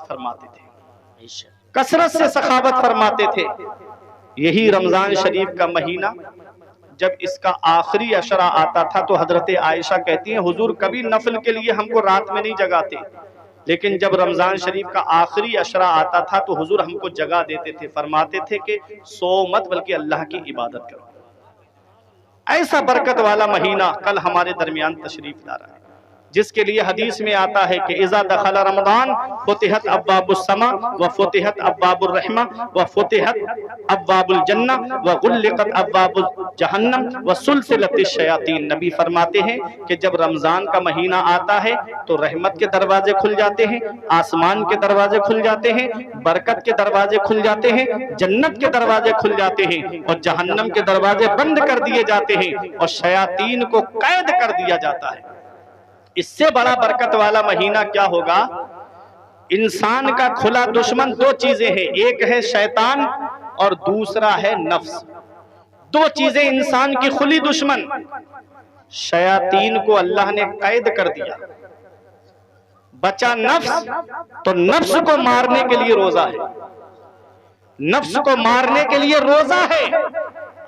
فرماتے تھے، کثرت سے سخاوت فرماتے تھے۔ یہی رمضان شریف کا مہینہ جب اس کا آخری عشرہ آتا تھا تو حضرت عائشہ کہتی ہیں حضور کبھی نفل کے لیے ہم کو رات میں نہیں جگاتے، لیکن جب رمضان شریف کا آخری عشرہ آتا تھا تو حضور ہم کو جگا دیتے تھے، فرماتے تھے کہ سو مت بلکہ اللہ کی عبادت کرو۔ ایسا برکت والا مہینہ کل ہمارے درمیان تشریف لا رہا ہے، جس کے لیے حدیث میں آتا ہے کہ اذا دخل رمضان فتحت ابواب السماء وفتحت ابواب الرحمہ وفتحت ابواب الجنہ وغلقت ابواب جہنم وسلسلت الشیاطین۔ نبی فرماتے ہیں کہ جب رمضان کا مہینہ آتا ہے تو رحمت کے دروازے کھل جاتے ہیں، آسمان کے دروازے کھل جاتے ہیں، برکت کے دروازے کھل جاتے ہیں، جنت کے دروازے کھل جاتے ہیں، اور جہنم کے دروازے بند کر دیے جاتے ہیں اور شیاطین کو قید کر دیا جاتا ہے۔ اس سے بڑا برکت والا مہینہ کیا ہوگا؟ انسان کا کھلا دشمن دو چیزیں ہیں، ایک ہے شیطان اور دوسرا ہے نفس۔ دو چیزیں انسان کی کھلی دشمن۔ شیاطین کو اللہ نے قید کر دیا، بچا نفس، تو نفس کو مارنے کے لیے روزہ ہے، نفس کو مارنے کے لیے روزہ ہے۔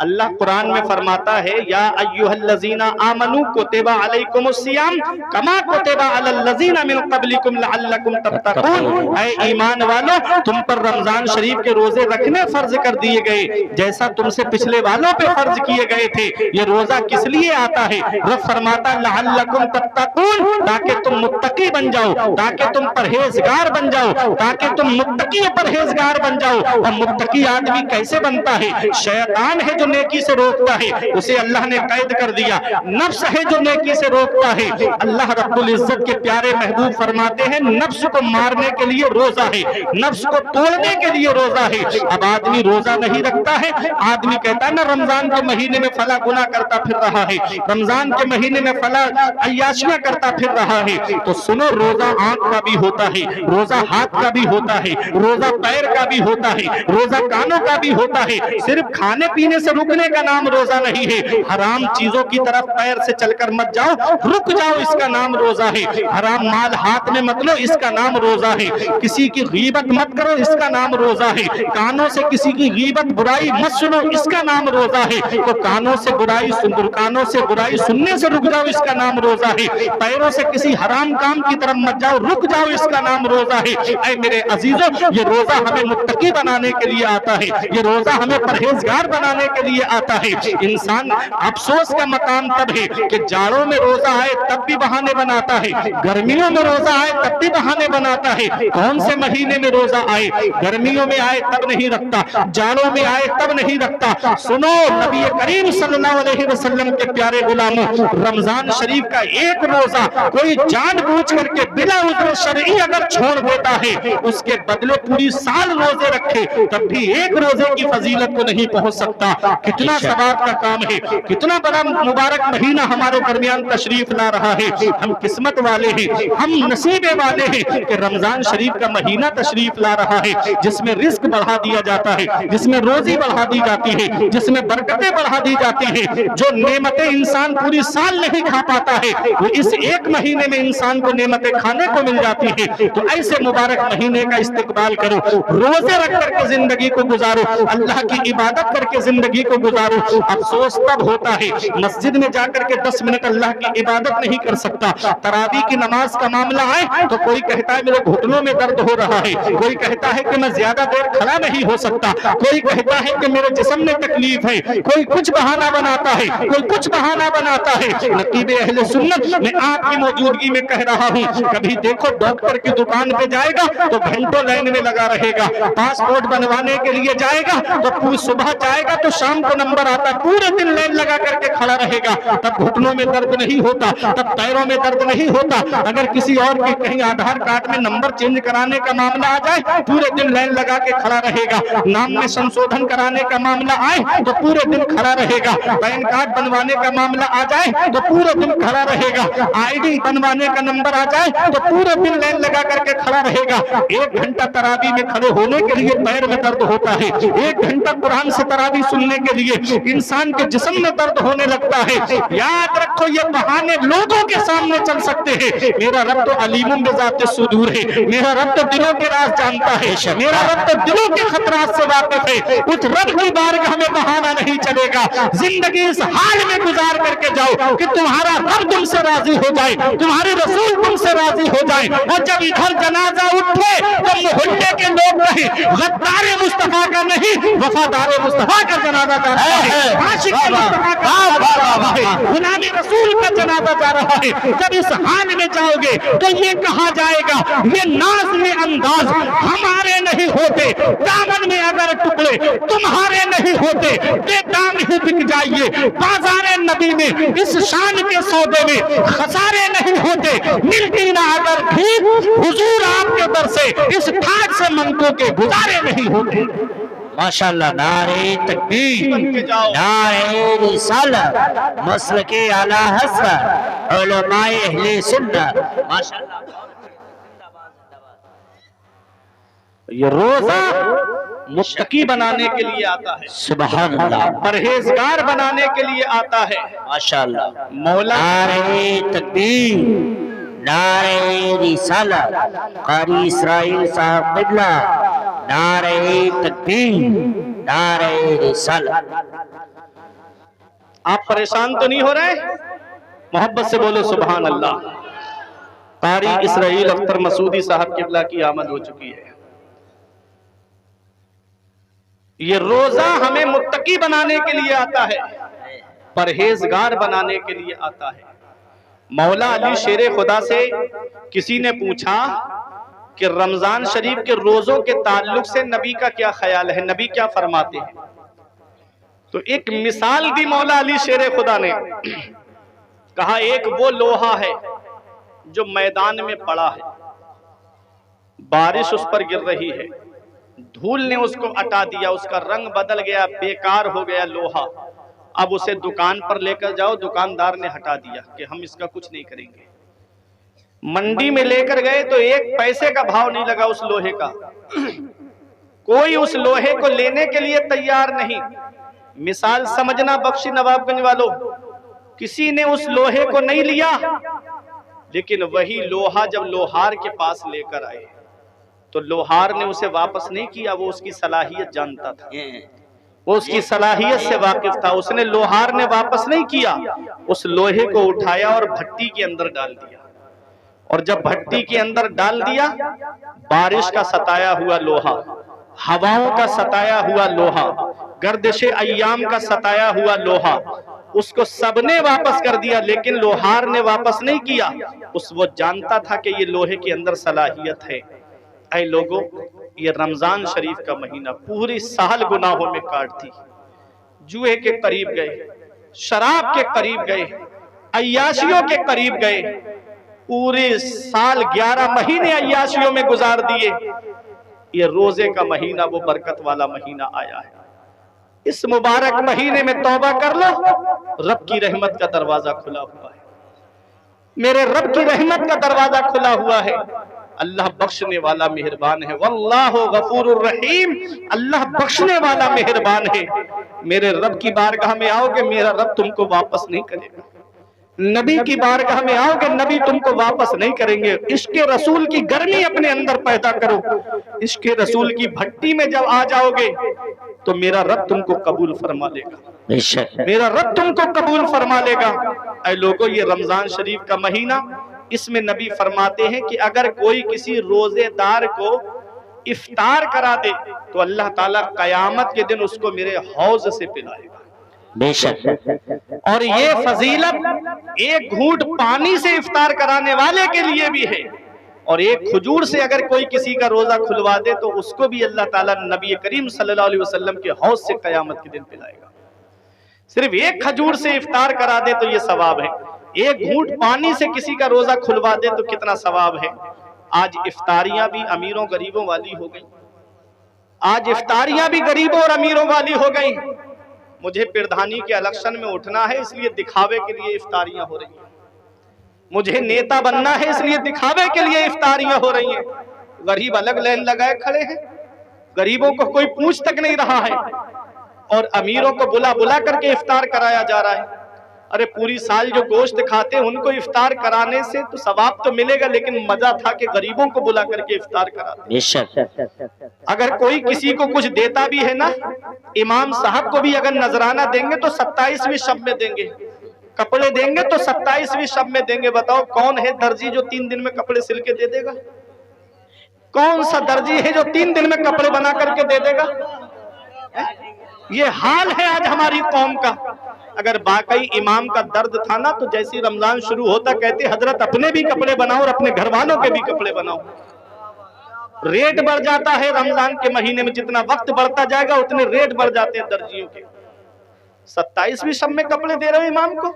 اللہ قرآن میں فرماتا ہے یا ایھا الذین آمنوا کتب علیکم الصیام کما کتب علی الذین من قبلکم لعلکم تتقون۔ اے ایمان والو، تم پر رمضان شریف کے روزے رکھنے فرض کر دیے گئے جیسا تم سے پچھلے والوں پہ فرض کیے گئے تھے۔ یہ روزہ کس لیے آتا ہے؟ رب فرماتا لعلکم تتقون، تاکہ تم متقی بن جاؤ، تاکہ تم پرہیزگار بن جاؤ، تاکہ تم متقی پرہیزگار بن جاؤ۔ اور متقی آدمی کیسے بنتا ہے؟ شیطان ہے جو نیکی سے روکتا ہے، اسے اللہ نے قید کر دیا۔ نفس ہے جو نیکی سے روکتا ہے، اللہ رب العزت کے پیارے محبوب فرماتے ہیں نفس کو مارنے کے لیے روزہ ہے، نفس کو توڑنے کے لیے روزہ ہے۔ اب آدمی روزہ نہیں رکھتا ہے، آدمی کہتا ہے میں رمضان کے مہینے میں فلاں گناہ کرتا پھر رہا ہے، رمضان کے مہینے میں فلاں عیاشیاں کرتا پھر رہا ہے۔ تو سنو، روزہ آنکھ کا بھی ہوتا ہے، روزہ ہاتھ کا بھی ہوتا ہے، روزہ پیر کا بھی ہوتا ہے، روزہ کانوں کا بھی ہوتا ہے۔ صرف کھانے پینے سے رکنے کا نام روزہ نہیں ہے، حرام چیزوں کی طرف پیر سے چل کر مت جاؤ، رک جاؤ، اس کا نام روزہ ہے۔ حرام مال ہاتھ میں مت لو، اس کا نام روزہ ہے۔ کسی کی غیبت مت کرو، اس کا نام روزہ ہے۔ کانوں سے کسی کی غیبت برائی مت سنو، اس کا نام روزہ ہے۔ تو کانوں سے برائی سننے سے رک جاؤ، اس کا نام روزہ ہے۔ پیروں سے کسی حرام کام کی طرف مت جاؤ، رک جاؤ، اس کا نام روزہ ہے۔ اے میرے عزیزوں، یہ روزہ ہمیں متقی بنانے کے لیے آتا ہے، یہ روزہ ہمیں پرہیزگار بنانے کے لیے آتا ہے۔ انسان افسوس کا مقام تب ہے کہ جاڑوں میں روزہ آئے تب بھی بہانے بناتا ہے، گرمیوں میں روزہ آئے تب بھی بہانے بناتا ہے۔ کون سے مہینے میں روزہ آئے؟ گرمیوں میں آئے تب نہیں رکھتا، جاڑوں میں آئے تب نہیں رکھتا۔ سنو، نبی کریم صلی اللہ علیہ وسلم کے پیارے غلاموں، رمضان شریف کا ایک روزہ کوئی جان بوجھ کر کے بلا عذر شرعی اگر چھوڑ دیتا ہے، اس کے بدلے پوری سال روزے رکھے تب بھی ایک روزے کی فضیلت کو نہیں پہنچ سکتا۔ کتنا ثواب کا کام ہے، کتنا بڑا مبارک مہینہ ہمارے درمیان تشریف لا رہا ہے۔ ہم قسمت والے ہیں، ہم نصیبے والے ہیں کہ رمضان شریف کا مہینہ تشریف لا رہا ہے، جس میں رزق بڑھا دیا جاتا ہے، جس میں روزی بڑھا دی جاتی ہے، جس میں برکتیں بڑھا دی جاتی ہیں۔ جو نعمتیں انسان پوری سال نہیں کھا پاتا ہے، وہ اس ایک مہینے میں انسان کو نعمتیں کھانے کو مل جاتی ہیں۔ تو ایسے مبارک مہینے کا استقبال کرو، روزے رکھ کر کے زندگی کو گزارو، اللہ کی عبادت کر کے زندگی کو گزارو۔ افسوس تب ہوتا ہے مسجد میں جا کر کے 10 منٹ اللہ کی عبادت نہیں کر سکتا، تراویح کی نماز کا معاملہ آئے تو کوئی کہتا ہے میرے گھٹنوں میں درد ہو رہا ہے، کوئی کہتا ہے کہ میں زیادہ دیر کھڑا نہیں ہو سکتا، کوئی کہتا ہے کہ میرے جسم میں تکلیف ہے، کوئی کچھ بہانہ بناتا ہے، کوئی کچھ بہانہ بناتا ہے۔ نقیب اہل سنت، میں آپ کی موجودگی میں کہہ رہا ہوں، کبھی دیکھو ڈاکٹر کی دکان پہ جائے گا تو گھنٹوں لائن میں لگا رہے گا، پاسپورٹ بنوانے کے لیے جائے گا تو صبح جائے گا تو شام کو نمبر آتا، پورے دن لائن لگا کر کے کھڑا رہے گا، تب گھٹنوں میں درد نہیں ہوتا، تب پیروں میں درد نہیں ہوتا۔ اگر کسی اور کے کہیں آدھار کارڈ میں نمبر چینج کرانے کا معاملہ آ جائے، پورے دن لائن لگا کے کھڑا رہے گا، نام میں سنشودھن کرانے کا معاملہ آئے تو پورے دن کھڑا رہے گا، پین کارڈ بنوانے کا معاملہ آ جائے تو پورے دن کھڑا رہے گا، آئی ڈی بنوانے کا نمبر آ جائے تو پورے دن لائن لگا کر کے کھڑا رہے گا۔ 1 گھنٹہ تراویح میں کھڑے ہونے کے لیے پیر میں درد ہوتا ہے، 1 گھنٹہ قرآن سے تراویح سننے کے لیے انسان کے جسم میں درد ہونے لگتا ہے، یاد رکھو یہ بہانے لوگوں کے سامنے چل سکتے ہیں، میرا رب تو علیم بذات الصدور ہے، میرا رب تو دلوں کے راز جانتا ہے، میرا رب تو دلوں کے خطرات سے واقف ہے۔ اس رب کی بارگاہ میں بہانہ نہیں چلے گا۔ زندگی اس حال میں گزار کر کے جاؤ کہ تمہارا رب تم سے راضی ہو جائے، تمہارے رسول تم سے راضی ہو جائے، اور جب ادھر جنازہ اٹھے تو محلے کے لوگ نہیں، غدار مصطفیٰ کا نہیں، وفادار مصطفیٰ کا جنازہ جا رہا ہے، عاشق مصطفیٰ کا جنازہ جا رہا ہے، غلام رسول کا جنازہ جا رہا ہے۔ جب اس حال میں جاؤ گے تو یہ کہا جائے گا، یہ ناز میں انداز ہمارے نہیں ہوتے، دامن میں اگر ٹکڑے تمہارے نہیں ہوتے، بے دام ہی بک جائیے، بازار نبی میں اس شان کے سودے میں خسارے نہیں ہوتے، ملتی نہ اگر بھیک حضور آپ کے در سے اس ٹھاٹ سے منگو کے گزارے نہیں ہوتے۔ ماشاءاللہ، نعرہ تکبیر، نعرہ رسالت، مسلک اعلی حضرت، علماء اہل سنت، ماشاءاللہ۔ یہ روزہ متقی بنانے کے لیے آتا ہے، سبحان اللہ، پرہیزگار بنانے کے لیے آتا ہے۔ ماشاءاللہ، مولا نعرہ تکبیر، نعرہ رسالت، قاری اسرائیل صاحب قبلہ، نعرہ تکبیر، نعرہ رسالت۔ آپ پریشان تو نہیں ہو رہے؟ محبت سے بولو سبحان اللہ۔ قاری اسرائیل اختر مسعودی صاحب قبلہ کی آمد ہو چکی ہے۔ یہ روزہ ہمیں متقی بنانے کے لیے آتا ہے، پرہیزگار بنانے کے لیے آتا ہے۔ مولا علی شیر خدا سے کسی نے پوچھا کہ رمضان شریف کے روزوں کے تعلق سے نبی کا کیا خیال ہے، نبی کیا فرماتے ہیں؟ تو ایک مثال دی مولا علی شیر خدا نے، کہا ایک وہ لوہا ہے جو میدان میں پڑا ہے، بارش اس پر گر رہی ہے، دھول نے اس کو ہٹا دیا، اس کا رنگ بدل گیا، بیکار ہو گیا لوہا، اب اسے دکان پر لے کر جاؤ، دکاندار نے ہٹا دیا کہ ہم اس کا کچھ نہیں کریں گے۔ منڈی میں لے کر گئے تو ایک پیسے کا بھاؤ نہیں لگا اس لوہے کا، کوئی اس لوہے کو لینے کے لیے تیار نہیں۔ مثال سمجھنا بخشی نواب گنج والوں، کسی نے اس لوہے کو نہیں لیا، لیکن وہی لوہا جب لوہار کے پاس لے کر آئے تو لوہار نے اسے واپس نہیں کیا، وہ اس کی صلاحیت جانتا تھا، وہ اس کی صلاحیت سے واقف تھا، اس نے لوہار نے واپس نہیں کیا، اس لوہے کو اٹھایا اور بھٹی کے اندر ڈال دیا، اور جب بھٹی کے اندر ڈال دیا، بارش کا ستایا ہوا لوہا، ہواؤں کا ستایا ہوا لوہا، گردش ایام کا ستایا ہوا لوہا، اس کو سب نے واپس کر دیا، لیکن لوہار نے واپس نہیں کیا، وہ جانتا تھا کہ یہ لوہے کے اندر صلاحیت ہے۔ اے لوگوں، یہ رمضان شریف کا مہینہ پوری سال گناہوں میں کاٹ دی، جوئے کے قریب گئے، شراب کے قریب گئے، عیاشیوں کے قریب گئے، پورے سال 11 مہینے عیاشیوں میں گزار دیے۔ یہ روزے کا مہینہ وہ برکت والا مہینہ آیا ہے، اس مبارک مہینے میں توبہ کر لو، رب کی رحمت کا دروازہ کھلا ہوا ہے، میرے رب کی رحمت کا دروازہ کھلا ہوا ہے۔ اللہ بخشنے والا مہربان ہے، واللہ غفور الرحیم، اللہ بخشنے والا مہربان ہے۔ میرے رب کی بارگاہ میں آؤ گے، میرا رب تم کو واپس نہیں کرے گا۔ نبی کی بارگاہ میں آؤ گے، نبی تم کو واپس نہیں کریں گے۔ عشق رسول کی گرمی اپنے اندر پیدا کرو، عشق رسول کی بھٹی میں جب آ جاؤ گے تو میرا رب تم کو قبول فرما لے گا، میرا رب تم کو قبول فرما لے گا۔ اے لوگوں، یہ رمضان شریف کا مہینہ، اس میں نبی فرماتے ہیں کہ اگر کوئی کسی روزے دار کو افطار کرا دے تو اللہ تعالیٰ قیامت کے دن اس کو میرے حوض سے پلائے گا، بے شک۔ اور یہ فضیلت ایک گھونٹ پانی سے افطار کرانے والے کے لیے بھی ہے، اور ایک کھجور سے اگر کوئی کسی کا روزہ کھلوا دے تو اس کو بھی اللہ تعالیٰ نبی کریم صلی اللہ علیہ وسلم کے حوض سے قیامت کے دن پلائے گا۔ صرف ایک کھجور سے افطار کرا دے تو یہ ثواب ہے، ایک گھونٹ پانی سے کسی کا روزہ کھلوا دے تو کتنا ثواب ہے۔ آج افطاریاں بھی امیروں غریبوں والی ہو گئی، آج افطاریاں بھی غریبوں اور امیروں والی ہو گئی۔ مجھے پردھانی کے الیکشن میں اٹھنا ہے، اس لیے دکھاوے کے لیے افطاریاں ہو رہی ہیں، مجھے نیتا بننا ہے، اس لیے دکھاوے کے لیے افطاریاں ہو رہی ہیں۔ غریب الگ لائن لگائے کھڑے ہیں، غریبوں کو کوئی پوچھ تک نہیں رہا ہے، اور امیروں کو بلا بلا کر کے افطار کرایا جا رہا ہے۔ ارے پوری سال جو گوشت کھاتے ہیں ان کو افطار کرانے سے تو ثواب تو ملے گا، لیکن مزہ تھا کہ غریبوں کو بلا کر کے افطار کراتے۔ بے شک اگر کوئی کسی کو کچھ دیتا بھی ہے نا، امام صاحب کو بھی اگر نذرانہ دیں گے تو 27ویں شب میں دیں گے، کپڑے دیں گے تو 27ویں شب میں دیں گے۔ بتاؤ کون ہے درجی جو 3 دن میں کپڑے سل کے دے دے گا؟ کون سا درجی ہے جو 3 دن میں کپڑے بنا کر کے دے دے گا؟ یہ حال ہے آج ہماری قوم کا۔ اگر باقی امام کا درد تھا نا تو جیسی رمضان شروع ہوتا کہتے حضرت اپنے بھی کپڑے بناؤ اور اپنے گھر والوں کے بھی کپڑے بناؤ۔ ریٹ بڑھ جاتا ہے رمضان کے مہینے میں، جتنا وقت بڑھتا جائے گا اتنے ریٹ بڑھ جاتے ہیں درجیوں کے۔ 27ویں شب میں کپڑے دے رہے ہو امام کو؟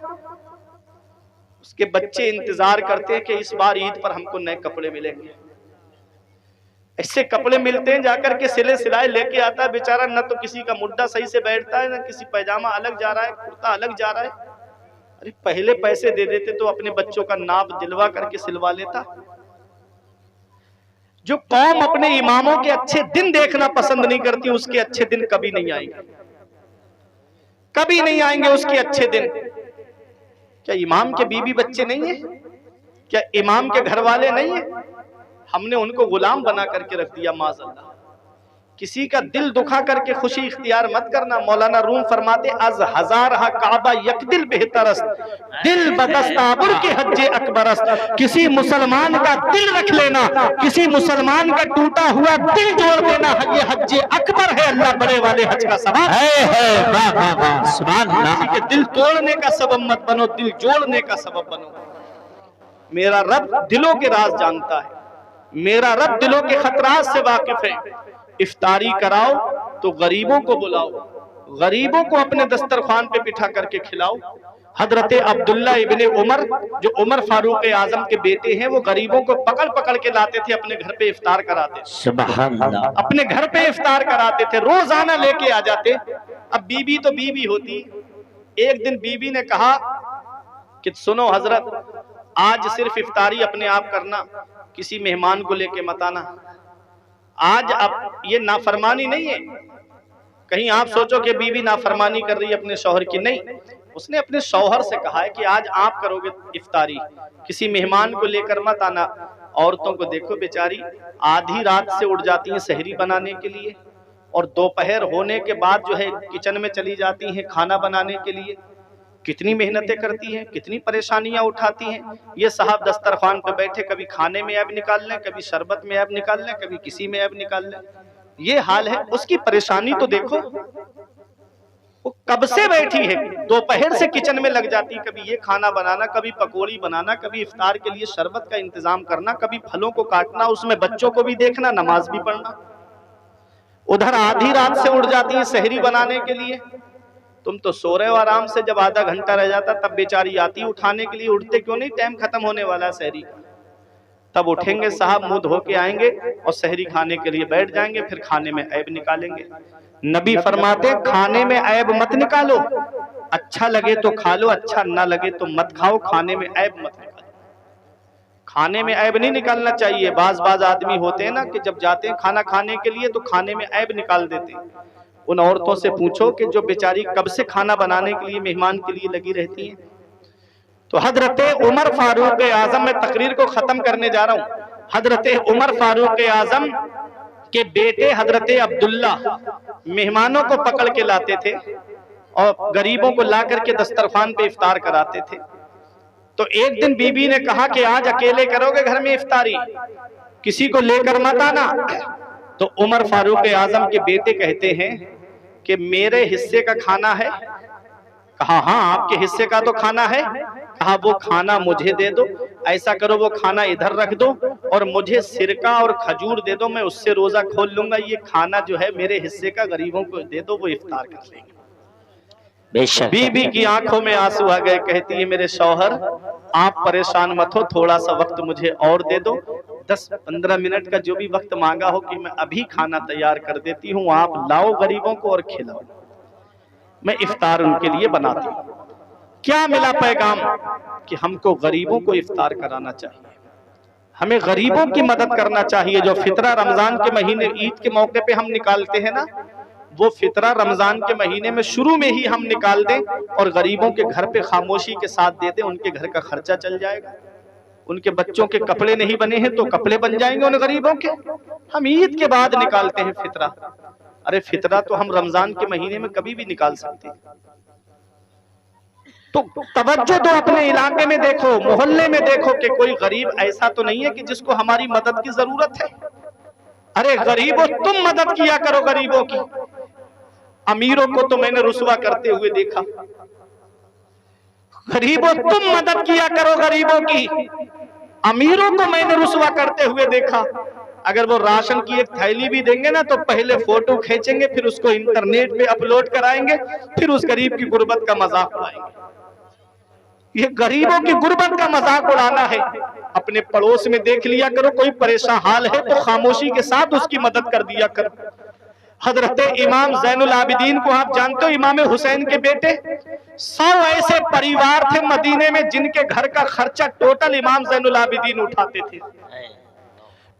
اس کے بچے انتظار کرتے ہیں کہ اس بار عید پر ہم کو نئے کپڑے ملیں گے۔ ایسے کپڑے ملتے ہیں، جا کر کے سلے سلائے لے کے آتا ہے بیچارہ، نہ تو کسی کا مڈا صحیح سے بیٹھتا ہے، نہ کسی پیجامہ الگ جا رہا ہے، کرتا الگ جا رہا ہے۔ ارے پہلے پیسے دے دیتے تو اپنے بچوں کا ناپ دلوا کر کے سلوا لیتا۔ جو قوم اپنے اماموں کے اچھے دن دیکھنا پسند نہیں کرتی، اس کے اچھے دن کبھی نہیں آئیں گے، کبھی نہیں آئیں گے اس کے اچھے دن۔ کیا امام کے بیوی بچے نہیں ہیں؟ کیا امام کے گھر والے نہیں ہیں؟ ہم نے ان کو غلام بنا کر کے رکھ دیا معاذ اللہ۔ کسی کا دل دکھا کر کے خوشی اختیار مت کرنا۔ مولانا روم فرماتے از ہزارہ کعبہ یک دل بہتر است، دل بدستابر کے حج اکبر است۔ کسی مسلمان کا دل رکھ لینا، کسی مسلمان کا ٹوٹا ہوا دل جوڑ دینا، یہ حج اکبر ہے، اللہ بڑے والے حج کا ثواب ہے۔ سبحان اللہ۔ کسی کے دل توڑنے کا سبب مت بنو، دل جوڑنے کا سبب بنو۔ میرا رب دلوں کے راز جانتا ہے، میرا رب دلوں کے خطرات سے واقف ہے۔ افطاری کراؤ تو غریبوں کو بلاؤ، غریبوں کو اپنے دسترخوان پہ بٹھا کر کے کھلاؤ۔ حضرت عبداللہ ابن عمر جو عمر فاروق اعظم کے بیٹے ہیں، وہ غریبوں کو پکڑ پکڑ کے لاتے تھے، اپنے گھر پہ افطار کراتے تھے، سبحان اللہ۔ اپنے گھر پہ افطار کراتے تھے، روزانہ لے کے آ جاتے۔ اب بیوی تو بیوی ہوتی، ایک دن بیوی نے کہا کہ سنو حضرت، آج صرف افطاری اپنے آپ کرنا، کسی مہمان کو لے کے مت آنا۔ آج اب یہ نافرمانی نہیں ہے، کہیں آپ سوچو کہ بیوی نافرمانی کر رہی ہے اپنے شوہر کی، نہیں۔ اس نے اپنے شوہر سے کہا ہے کہ آج آپ کرو گے افطاری، کسی مہمان کو لے کر مت آنا۔ عورتوں کو دیکھو بیچاری آدھی رات سے اٹھ جاتی ہیں سحری بنانے کے لیے، اور دوپہر ہونے کے بعد جو ہے کچن میں چلی جاتی ہیں کھانا بنانے کے لیے۔ کتنی محنتیں کرتی ہیں، کتنی پریشانیاں اٹھاتی ہیں۔ یہ صاحب دسترخوان پہ بیٹھے کبھی کھانے میں عیب نکال لیں، کبھی شربت میں عیب نکال لیں، کبھی کسی میں عیب نکال لیں۔ یہ حال ہے، اس کی پریشانی تو دیکھو، وہ کب سے بیٹھی ہے، دوپہر سے کچن میں لگ جاتی، کبھی یہ کھانا بنانا، کبھی پکوڑی بنانا، کبھی افطار کے لیے شربت کا انتظام کرنا، کبھی پھلوں کو کاٹنا، اس میں بچوں کو بھی دیکھنا، نماز بھی پڑھنا۔ ادھر آدھی رات سے اٹھ جاتی ہیں سحری بنانے کے لیے۔ تم تو سو رہے ہو آرام سے، جب آدھا گھنٹہ رہ جاتا تب بیچاری آتی اٹھانے کے لیے، اٹھتے کیوں نہیں؟ ٹائم ختم ہونے والا ہے سحری کا۔ تب اٹھیں گے صاحب، منہ دھو کے آئیں گے اور سحری کھانے کے لیے بیٹھ جائیں گے، پھر کھانے میں عیب نکالیں گے۔ نبی فرماتے کھانے میں عیب مت نکالو، اچھا لگے تو کھا لو، اچھا نہ لگے تو مت کھاؤ، کھانے میں عیب مت نکالو۔ کھانے میں عیب نہیں نکالنا چاہیے۔ بعض آدمی ہوتے ہیں نا کہ جب جاتے ہیں کھانا کھانے کے لیے تو کھانے میں عیب نکال دیتے ہیں۔ ان عورتوں سے پوچھو کہ جو بیچاری کب سے کھانا بنانے کے لیے مہمان کے لیے لگی رہتی ہیں۔ تو حضرت عمر فاروق اعظم، میں تقریر کو ختم کرنے جا رہا ہوں، حضرت عمر فاروق اعظم کے بیٹے حضرت عبداللہ مہمانوں کو پکڑ کے لاتے تھے اور غریبوں کو لا کر کے دسترخوان پہ افطار کراتے تھے۔ تو ایک دن بی بی نے کہا کہ آج اکیلے کرو گے گھر میں افطاری، کسی کو لے کر مت آنا۔ تو عمر فاروق اعظم کے بیٹے کہتے ہیں کہ میرے حصے کا کھانا ہے؟ کہا ہاں آپ کے حصے کا تو کھانا ہے۔ کہا وہ کھانا مجھے دے دو، ایسا کرو وہ کھانا ادھر رکھ دو اور مجھے سرکہ اور کھجور دے دو، میں اس سے روزہ کھول لوں گا، یہ کھانا جو ہے میرے حصے کا غریبوں کو دے دو، وہ افطار کر لیں گے۔ بی بی کی آنکھوں میں آنسو آ گئے، کہتی ہے میرے شوہر آپ پریشان مت ہو، تھوڑا سا وقت مجھے اور دے دو، 10-15 منٹ کا جو بھی وقت مانگا ہو کہ میں ابھی کھانا تیار کر دیتی ہوں، آپ لاؤ غریبوں کو اور کھلاؤ، میں افطار ان کے لیے بناتی ہوں۔ کیا ملا پیغام؟ کہ ہم کو غریبوں کو افطار کرانا چاہیے، ہمیں غریبوں کی مدد کرنا چاہیے۔ جو فطرہ رمضان کے مہینے عید کے موقع پہ ہم نکالتے ہیں نا، وہ فطرہ رمضان کے مہینے میں شروع میں ہی ہم نکال دیں اور غریبوں کے گھر پہ خاموشی کے ساتھ دے دیں، ان کے گھر کا خرچہ چل جائے گا۔ ان کے بچوں کے کپڑے نہیں بنے ہیں تو کپڑے بن جائیں گے ان غریبوں کے۔ ہم عید کے بعد نکالتے ہیں فطرہ، ارے فطرہ تو ہم رمضان کے مہینے میں کبھی بھی نکال سکتے ہیں۔ تو توجہ دو، اپنے علاقے میں دیکھو، محلے میں دیکھو کہ کوئی غریب ایسا تو نہیں ہے کہ جس کو ہماری مدد کی ضرورت ہے۔ ارے غریبوں تم مدد کیا کرو غریبوں کی۔ امیروں کو تو میں نے رسوا کرتے ہوئے دیکھا، غریبوں تم مدد کیا کرو غریبوں کی، امیروں کو میں نے رسوا کرتے ہوئے دیکھا۔ اگر وہ راشن کی ایک تھیلی بھی دیں گے نا تو پہلے فوٹو کھینچیں گے، پھر اس کو انٹرنیٹ پہ اپلوڈ کرائیں گے، پھر اس غریب کی غربت کا مذاق اڑائیں گے۔ یہ غریبوں کی غربت کا مذاق اڑانا ہے۔ اپنے پڑوس میں دیکھ لیا کرو کوئی پریشان حال ہے تو خاموشی کے ساتھ اس کی مدد کر دیا کرو۔ حضرت امام زین العابدین کو آپ جانتے ہو، امام حسین کے بیٹے، 100 ایسے پریوار تھے مدینے میں جن کے گھر کا خرچہ ٹوٹل امام زین العابدین اٹھاتے تھے،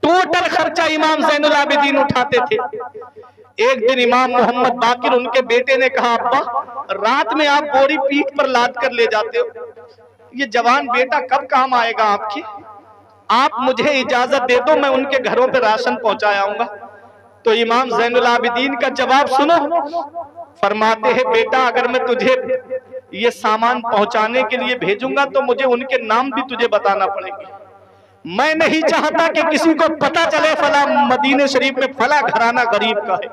ٹوٹل خرچہ امام زین العابدین اٹھاتے تھے۔ ایک دن امام محمد باقر ان کے بیٹے نے کہا، ابا رات میں آپ بوری پیٹھ پر لاد کر لے جاتے ہو، یہ جوان بیٹا کب کام آئے گا آپ کی؟ آپ مجھے اجازت دے دو، میں ان کے گھروں پہ راشن پہنچایا آؤں گا۔ تو امام زین العابدین کا جواب سنو، فرماتے ہیں بیٹا اگر میں تجھے یہ سامان پہنچانے کے لیے بھیجوں گا تو مجھے ان کے نام بھی تجھے بتانا پڑیں گے۔ میں نہیں چاہتا کہ کسی کو پتا چلے فلاں مدینہ شریف میں فلاں گھرانہ غریب کا ہے،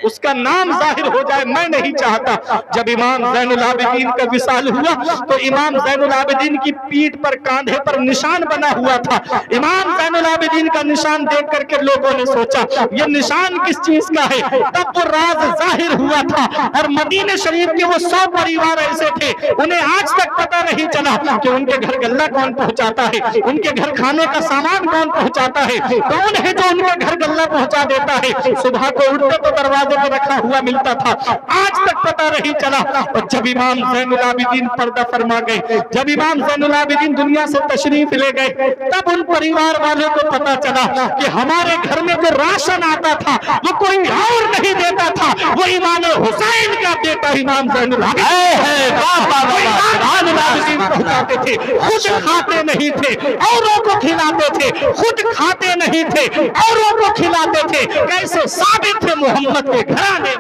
اس کا نام ظاہر ہو جائے، میں نہیں چاہتا۔ جب امام زین العابدین کا وصال ہوا تو امام زین العابدین کی پیٹھ پر کاندھے پر نشان بنا ہوا تھا۔ امام زین العابدین کا نشان دیکھ کر کے لوگوں نے سوچا یہ نشان کس چیز کا ہے، تب وہ راز ظاہر ہوا تھا۔ اور مدینہ شریف کے وہ 100 پریوار ایسے تھے انہیں آج تک پتہ نہیں چلا کہ ان کے گھر غلہ کون پہنچاتا ہے، ان کے گھر کھانے کا سامان کون پہنچاتا ہے، کون ہے جو ان کے گھر غلہ پہنچا دیتا ہے۔ صبح کو اٹھتے تو دروازے پہ رکھا ہوا ملتا تھا، آج تک پتہ نہیں چلا۔ اور جب امام زین العابدین پردہ فرما گئے، جب امام زین العابدین دنیا سے تشریف لے گئے، تب ان پریوار والوں کو پتہ چلا کہ ہمارے گھر میں جو راشن آتا تھا وہ کوئی اور نہیں دیتا تھا، وہ امام حسین کا بیٹا امام زین العابدین پہنچاتے تھے، خود کھاتے نہیں تھے، اوروں کو کھلاتے تھے، خود کھاتے نہیں تھے، اوروں کو کھلاتے تھے۔ کیسے ثابت تھے محمد کے گھرانے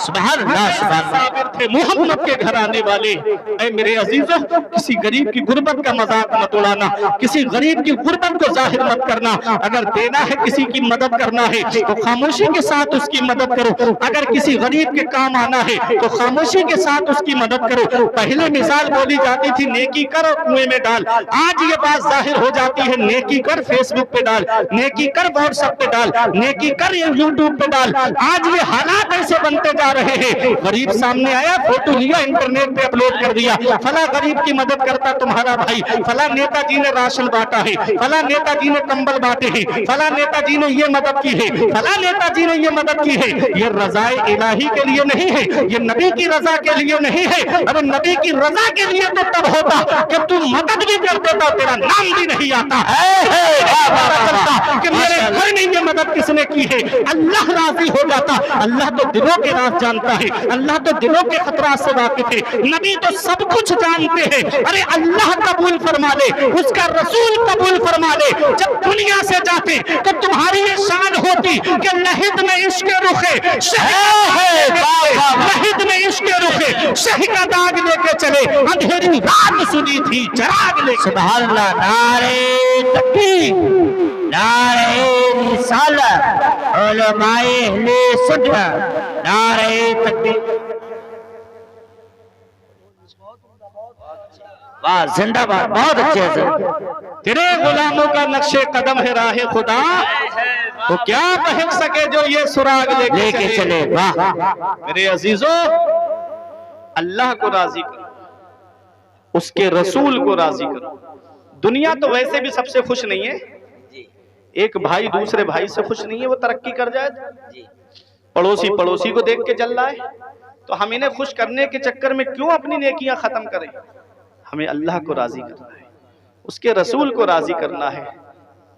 سبحان اللہ، ثابت تھے محمد کے گھرانے والے۔ اے میرے عزیزوں، کسی غریب کی غربت کا مذاق مت اڑانا، کسی غریب کی غربت کو ظاہر مت کرنا۔ اگر دینا ہے کسی کی مدد کرنا ہے تو خاموشی کے ساتھ اس کی مدد کرو، اگر کسی غریب کے کام آنا ہے تو خاموشی کے ساتھ اس کی مدد کرو۔ پہلے مثال بولی جاتی تھی نیکی کر اور کنویں میں ڈال، آج یہ بات ظاہر ہو جاتی ہے نیکی کر فیس بک پہ ڈال، نیکی کر واٹس ایپ پہ ڈال، نیکی کر یوٹیوب پہ ڈال۔ آج یہ حالات ایسے بنتے جا رہے ہیں، غریب سامنے آیا فوٹو لیا انٹرنیٹ پہ اپلوڈ کر دیا، فلاں غریب کی مدد کرتا تمہارا بھائی، فلاں نیتا جی نے راشن بانٹا ہے، فلاں نیتا جی نے کمبل بانٹے ہیں، فلاں نیتا جی نے یہ مدد کی ہے، فلاں نیتا جی نے یہ مدد کی ہے۔ یہ رضا الہی کے لیے نہیں ہے، یہ نبی کی رضا کے لیے نہیں ہے۔ ارے نبی کی رضا کے لیے تو تب ہوتا کہ تم مدد بھی کر دیتا، تیرا نام بھی نہیں آتا کہ میرے گھر میں یہ مدد کس نے کی ہے، اللہ راضی ہو جاتا۔ اللہ تو دلوں کے راز جانتا ہے، اللہ تو دلوں کے خطرات سے واقف ہے، نبی تو سب کچھ جانتے ہیں۔ ارے اللہ قبول فرما لے، اس کا رسول قبول فرما لے۔ جب دنیا سے جاتے تو تمہاری یہ شان ہوتی کہ لحد میں عشق رخے لحد میں عشق رخے شہ کا داغ لے کے چلے، اندھیری رات سنی تھی چراغ لے کے۔ سبحان اللہ، نعرہ تکبیر، نعرہ رسالت، علماء اہل سنت، نعرہ تکبیر۔ واہ زندہ باد، بہت اچھے سے۔ تیرے غلاموں کا نقش قدم ہے راہ خدا، تو کیا بہک سکے جو یہ سراغ لے کے چلے۔ واہ میرے عزیزوں، اللہ کو راضی کرو، اس کے رسول کو راضی کرو۔ دنیا تو ویسے بھی سب سے خوش نہیں ہے، ایک بھائی دوسرے بھائی سے خوش نہیں ہے، وہ ترقی کر جائے پڑوسی پڑوسی کو دیکھ کے جل رہا ہے، تو ہم انہیں خوش کرنے کے چکر میں کیوں اپنی نیکیاں ختم کریں۔ ہمیں اللہ کو راضی کرنا ہے، اس کے رسول کو راضی کرنا ہے۔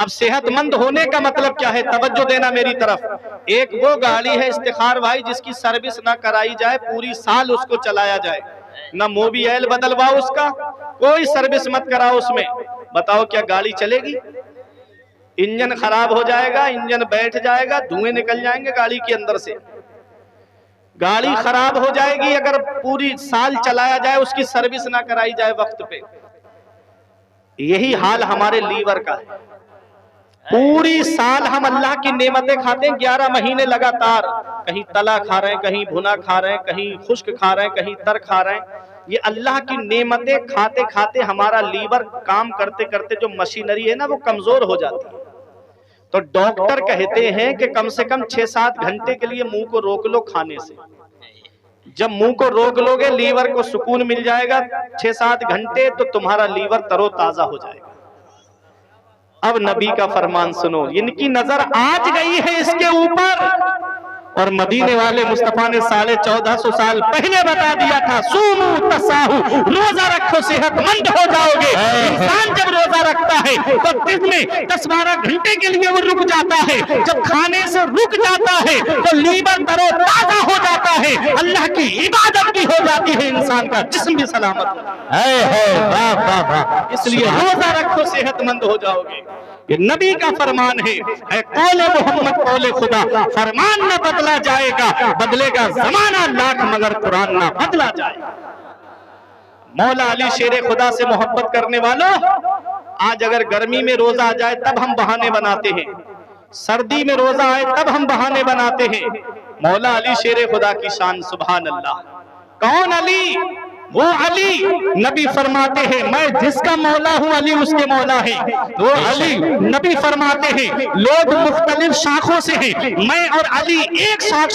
اب صحت مند ہونے کا مطلب کیا ہے؟ توجہ دینا میری طرف. ایک وہ گاڑی ہے استخار بھائی جس کی سروس نہ کرائی جائے، پوری سال اس کو چلایا جائے، نہ موبائل بدلواؤ اس کا، کوئی سروس مت کراؤ اس میں. بتاؤ کیا گاڑی چلے گی؟ انجن خراب ہو جائے گا، انجن بیٹھ جائے گا، دھوئیں نکل جائیں گے گاڑی کے اندر سے. گاڑی خراب ہو جائے گی اگر پوری سال چلایا جائے، اس کی سروس نہ کرائی جائے وقت پہ. یہی حال ہمارے لیور کا ہے. پوری سال ہم اللہ کی نعمتیں کھاتے ہیں، 11 مہینے لگاتار، کہیں تلا کھا رہے ہیں، کہیں بھنا کھا رہے ہیں، کہیں خشک کھا رہے ہیں، کہیں تر کھا رہے ہیں. یہ اللہ کی نعمتیں کھاتے کھاتے ہمارا لیور کام کرتے کرتے جو مشینری ہے نا وہ کمزور ہو جاتی ہے. تو ڈاکٹر کہتے ہیں کہ کم سے کم 6-7 گھنٹے کے لیے منہ کو روک لو کھانے سے. جب منہ کو روک لو گے لیور کو سکون مل جائے گا 6-7 گھنٹے، تو تمہارا لیور تر و تازہ ہو جائے گا. اب نبی کا فرمان سنو. ان کی نظر آج گئی ہے اس کے اوپر، اور مدینے والے مصطفیٰ نے 1450 سال پہلے بتا دیا تھا، سومو تساہو، روزہ رکھو صحت مند ہو جاؤ گے. انسان جب روزہ رکھتا ہے تو دن میں 10-12 گھنٹے کے لیے وہ رک جاتا ہے. جب کھانے سے رک جاتا ہے تو لیور تر و تازہ ہو جاتا ہے، اللہ کی عبادت بھی ہو جاتی ہے، انسان کا جسم بھی سلامت. اس لیے روزہ رکھو صحت مند ہو جاؤ گے. یہ نبی کا فرمان ہے. اے قول محمد قول خدا، فرمان نہ بدلا جائے گا، بدلے گا زمانہ لاکھ مگر قرآن نہ بدلا جائے گا. مولا علی شیر خدا سے محبت کرنے والوں، آج اگر گرمی میں روزہ آ جائے تب ہم بہانے بناتے ہیں، سردی میں روزہ آئے تب ہم بہانے بناتے ہیں. مولا علی شیر خدا کی شان سبحان اللہ. کون علی؟ وہ علی. نبی فرماتے ہیں میں جس کا مولا ہوں علی اس کے مولا ہے. وہ علی. نبی فرماتے ہیں لوگ مختلف شاخوں سے ہیں، میں اور علی ایک شاخ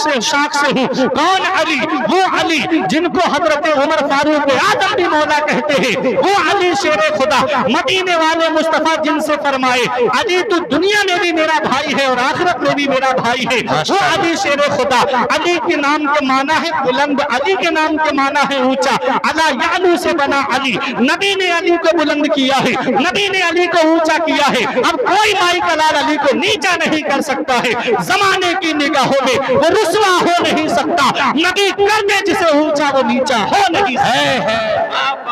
سے ہوں. کون علی؟ وہ علی جن کو حضرت عمر فاروق اعظم بھی مولا کہتے ہیں. وہ علی شیر خدا. مدینے والے مصطفیٰ جن سے فرمائے علی تو دنیا میں بھی میرا بھائی ہے اور آخرت میں بھی میرا بھائی ہے. وہ علی شیر خدا. علی کے نام کے معنی ہے بلند، علی کے نام کے معنی ہے اونچا. علا یعلو سے بنا علی. نبی نے علی کو بلند کیا ہے، نبی نے علی کو اونچا کیا ہے. اب کوئی مائی کلال علی کو نیچا نہیں کر سکتا ہے. زمانے کی نگاہوں میں وہ رسوا ہو نہیں سکتا. نبی کر دے جسے اونچا وہ نیچا ہو نہیں سکتا.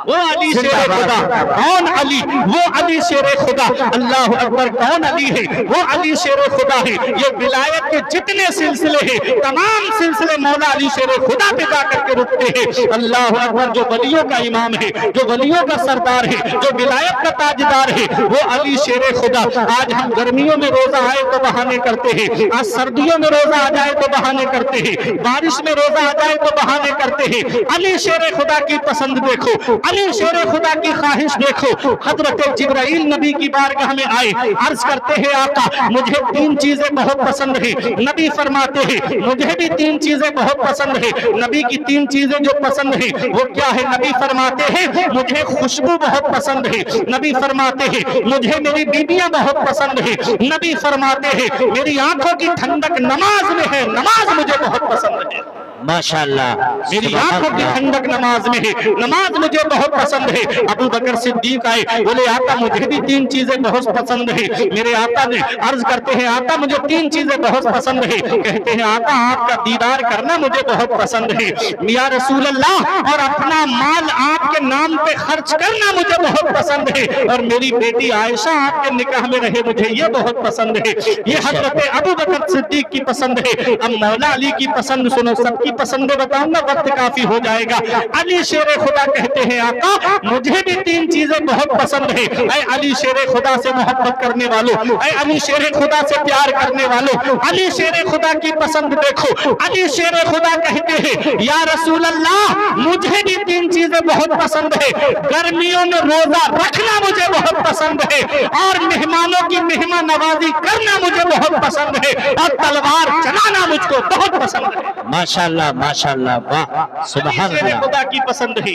وہ علی شیر خدا. کون علی؟ وہ علی شیر خدا. اللہ اکبر. کون علی ہے؟ وہ علی شیر خدا ہے. یہ ولایت کے جتنے سلسلے ہیں تمام سلسلے مولا علی شیر خدا پہ جا کر کے رکتے ہیں. اللہ اکبر. جو ولیوں کا امام ہے، جو ولیوں کا سردار ہے، جو ولایت کا تاجدار ہے، وہ علی شیر خدا. آج ہم گرمیوں میں روزہ آئے تو بہانے کرتے ہیں، آج سردیوں میں روزہ آ جائے تو بہانے کرتے ہیں، بارش میں روزہ آ جائے تو بہانے کرتے ہیں. علی شیر خدا کی پسند دیکھو، علی شیر خدا کی خواہش دیکھو. حضرت جبرائیل نبی کی بارگاہ میں آئے، عرض کرتے ہیں آقا مجھے 3 چیزیں بہت پسند ہیں. نبی فرماتے ہیں مجھے بھی 3 چیزیں بہت پسند ہیں. نبی کی 3 چیزیں جو پسند ہیں وہ کیا ہے؟ نبی فرماتے ہیں مجھے خوشبو بہت پسند ہے. نبی فرماتے ہیں مجھے میری بیویاں بہت پسند ہیں. نبی فرماتے ہیں میری آنکھوں کی ٹھنڈک نماز میں ہے، نماز مجھے بہت پسند ہے. ماشاءاللہ. میری آنکھوں کی ٹھنڈک نماز میں ہے، نماز مجھے بہت پسند ہے. ابو بکر صدیق آئے، بولے آقا مجھے بھی 3 چیزیں بہت پسند ہیں. میرے آقا نے عرض کرتے ہیں آقا مجھے 3 چیزیں بہت پسند ہیں. کہتے ہیں آقا آپ کا دیدار کرنا مجھے بہت پسند ہے یا رسول اللہ، اور اپنا مال آپ کے نام پہ خرچ کرنا مجھے بہت پسند ہے، اور میری بیٹی عائشہ آپ کے نکاح میں رہے مجھے یہ بہت پسند ہے. یہ حضرت ابو بکر صدیق کی پسند ہے. اب مولا علی کی پسند سنو. سب کی پسندیں بتاؤں گا وقت کافی ہو جائے گا. علی شیر خدا کہتے ہیں آقا مجھے بھی 3 چیزیں بہت پسند ہیں. اے علی شیر خدا سے محبت کرنے والوں، اے علی شیر خدا سے پیار کرنے والوں، علی شیر خدا کی پسند دیکھو. علی شیر خدا کہتے ہیں یا رسول اللہ مجھے بھی 3 چیزیں بہت پسند ہیں. گرمیوں میں روزہ رکھنا مجھے بہت پسند ہے، اور مہمانوں کی مہمان نوازی کرنا مجھے بہت پسند ہے، اور تلوار چلانا مجھ کو بہت پسند ہے. ماشاءاللہ ماشاءاللہ. واہ سبحان علی شیر اللہ. خدا کی پسند ہے.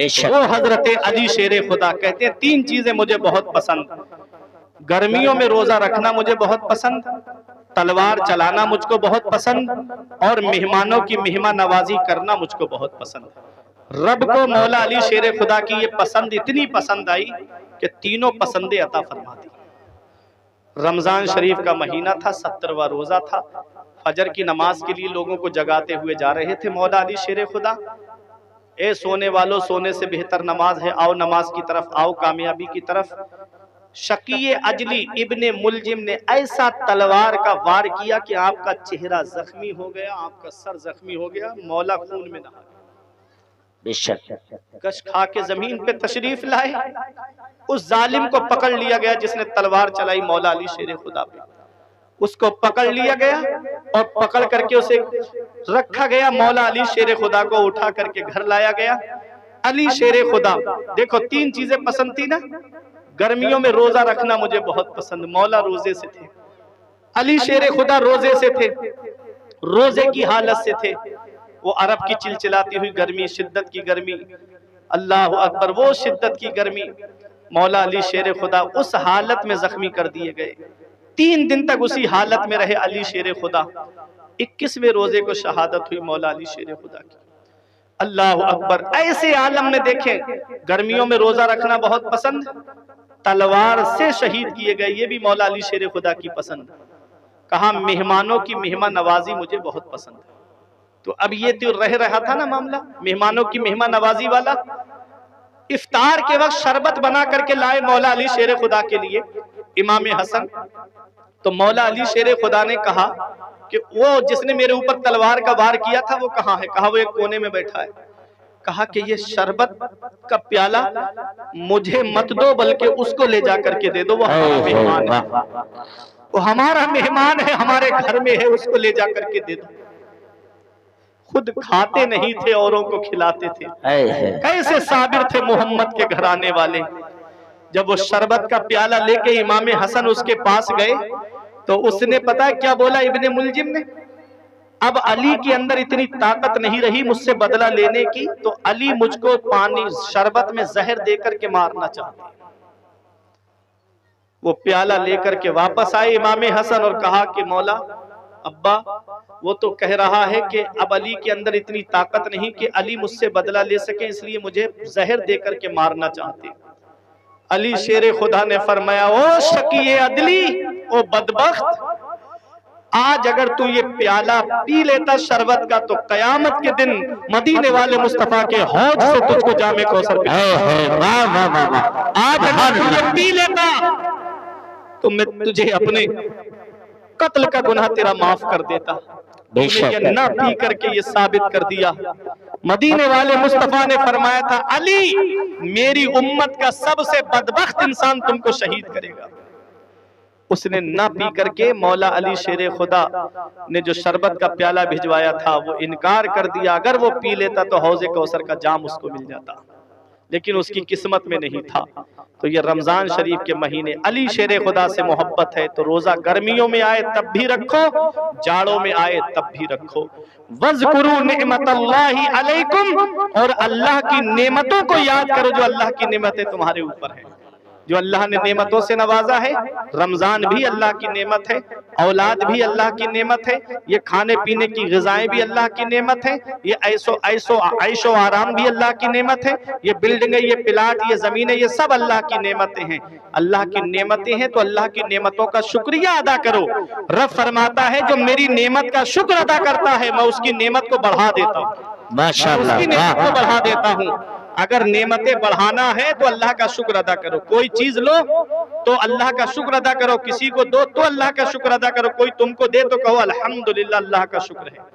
بے شک وہ حضرت علی شیر خدا کہتے ہیں 3 چیزیں مجھے بہت پسند، گرمیوں میں روزہ رکھنا مجھے بہت پسند، تلوار چلانا مجھ کو بہت پسند، اور مہمانوں کی مہمان نوازی کرنا مجھ کو بہت پسند۔ رب کو مولا علی شیر خدا کی یہ پسند اتنی پسند آئی کہ تینوں پسندیں عطا فرما دی۔ رمضان شریف کا مہینہ تھا، 70واں روزہ تھا، فجر کی نماز کے لیے لوگوں کو جگاتے ہوئے جا رہے تھے مولا علی شیر خدا، اے سونے والوں سونے سے بہتر نماز ہے، آؤ نماز کی طرف، آؤ کامیابی کی طرف۔ شقی اجلی ابن ملجم نے ایسا تلوار کا وار کیا کہ آپ کا چہرہ زخمی ہو گیا، آپ کا سر زخمی ہو گیا، مولا خون میں نہا گیا۔ بے شک کش کھا کے زمین پہ تشریف لائے، اس ظالم کو پکڑ لیا گیا جس نے تلوار چلائی مولا علی شیر خدا پہ، اس کو پکڑ لیا گیا اور پکڑ کر کے اسے رکھا گیا، مولا علی شیر خدا کو اٹھا کر کے گھر لایا گیا۔ علی شیر خدا، دیکھو 3 چیزیں پسند تھی نا، گرمیوں میں روزہ رکھنا مجھے بہت پسند، مولا روزے سے تھے، علی شیر خدا روزے سے تھے، روزے کی حالت سے تھے، وہ عرب کی چلچلاتی ہوئی گرمی، شدت کی گرمی، اللہ اکبر، وہ شدت کی گرمی، مولا علی شیر خدا اس حالت میں زخمی کر دیے گئے۔ 3 دن تک اسی حالت میں رہے علی شیر خدا۔ 21ویں روزے کو شہادت ہوئی مولا علی شیر خدا کی۔ اللہ اکبر، ایسے عالم میں دیکھیں، گرمیوں میں روزہ رکھنا بہت پسند، تلوار سے شہید کیے گئے، یہ بھی مولا علی شیر خدا کی پسند۔ کہا مہمانوں کی مہمان نوازی مجھے بہت پسند ہے۔ تو اب یہ تو رہ رہا تھا نا معاملہ مہمانوں کی مہمان نوازی والا، افطار کے وقت شربت بنا کر کے لائے مولا علی شیر خدا کے لیے امام حسن۔ تو مولا علی شیر خدا نے کہا کہ وہ جس نے میرے اوپر تلوار کا وار کیا تھا وہ کہاں ہے؟ کہا وہ ایک کونے میں بیٹھا ہے۔ کہا کہ یہ شربت کا پیالہ مجھے مت دو بلکہ اس کو لے جا کر کے دے دو، وہ ہمارا مہمان ہے، وہ ہمارا مہمان ہے، ہمارے گھر میں ہے، اس کو لے جا کر کے دے دو۔ خود کھاتے نہیں تھے، اوروں کو کھلاتے تھے، کیسے صابر تھے محمد کے گھرانے والے۔ جب وہ شربت کا پیالہ لے کے امام حسن اس کے پاس گئے تو اس نے پتا ہے کیا بولا ابن ملجم نے؟ اب علی کے اندر اتنی طاقت نہیں رہی مجھ سے بدلہ لینے کی، تو علی مجھ کو پانی شربت میں زہر دے کر کے مارنا چاہتے ہیں۔ وہ پیالہ لے کر کے واپس آئے امام حسن اور کہا کہ مولا ابا، وہ تو کہہ رہا ہے کہ اب علی کے اندر اتنی طاقت نہیں کہ علی مجھ سے بدلہ لے سکے، اس لیے مجھے زہر دے کر کے مارنا چاہتے ہیں۔ علی شیر خدا نے فرمایا، او شقی عدلی، او بدبخت، آج اگر تو یہ پیالہ پی لیتا شربت کا تو قیامت کے دن مدینے والے مصطفیٰ کے حوض سے تجھ کو جام کوثر پلانا۔ آج اگر تو یہ پی لیتا تو میں تجھے اپنے قتل کا گناہ تیرا معاف کر دیتا۔ یہ نہ پی کر کے یہ ثابت کر دیا۔ مدینے والے مصطفیٰ نے فرمایا تھا، علی میری امت کا سب سے بدبخت انسان تم کو شہید کرے گا۔ اس نے نہ پی کر کے مولا علی شیر خدا نے جو شربت کا پیالہ بھجوایا تھا وہ انکار کر دیا۔ اگر وہ پی لیتا تو حوض کوثر کا جام اس کو مل جاتا، لیکن اس کی قسمت میں نہیں تھا۔ تو یہ رمضان شریف کے مہینے، علی شیر خدا سے محبت ہے تو روزہ گرمیوں میں آئے تب بھی رکھو، جاڑوں میں آئے تب بھی رکھو۔ وَاذْكُرُوا نِعْمَةَ اللَّهِ عَلَيْكُمْ، اور اللہ کی نعمتوں کو یاد کرو جو اللہ کی نعمتیں تمہارے اوپر ہیں، جو اللہ نے نعمتوں سے نوازا ہے۔ رمضان بھی اللہ کی نعمت ہے، اولاد بھی اللہ کی نعمت ہے، یہ کھانے پینے کی غذائیں بھی اللہ کی نعمت ہے، یہ عیش و آرام بھی اللہ کی نعمت ہے، یہ بلڈنگیں، یہ پلاٹ، یہ زمینیں، یہ سب اللہ کی نعمتیں ہیں۔ اللہ کی نعمتیں ہیں تو اللہ کی نعمتوں کا شکریہ ادا کرو۔ رب فرماتا ہے جو میری نعمت کا شکر ادا کرتا ہے میں اس کی نعمت کو بڑھا دیتا ہوں، ماشاءاللہ، اس کی نعمت کو بڑھا دیتا ہوں۔ اگر نعمتیں بڑھانا ہے تو اللہ کا شکر ادا کرو، کوئی چیز لو تو اللہ کا شکر ادا کرو، کسی کو دو تو اللہ کا شکر ادا کرو، کوئی تم کو دے تو کہو الحمدللہ اللہ کا شکر ہے۔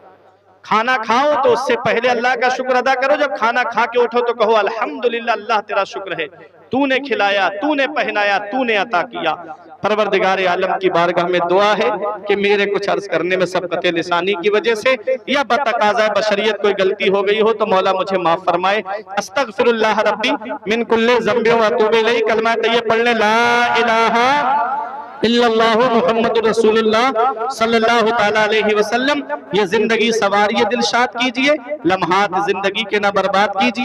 کھانا کھاؤ تو اس سے پہلے اللہ کا شکر ادا کرو، جب کھانا کھا کے اٹھو تو کہو الحمدللہ اللہ تیرا شکر ہے، تو نے کھلایا، تو نے پہنایا، تو نے عطا کیا۔ پروردگار عالم کی بارگاہ میں دعا ہے کہ میرے کچھ عرض کرنے میں سبقت لسانی کی وجہ سے یا بتقاضۂ بشریت کوئی غلطی ہو گئی ہو تو مولا مجھے معاف فرمائے۔ استغفر اللہ ربی من کل ذنب و اتوب الیہ، کلمہ طیب پڑھ لیں، لا الہ الا اللہ محمد رسول اللہ صلی اللہ تعالیٰ علیہ وسلم۔ یہ زندگی سواریے دل شاد کیجئے، لمحات زندگی کے نہ برباد کیجئے۔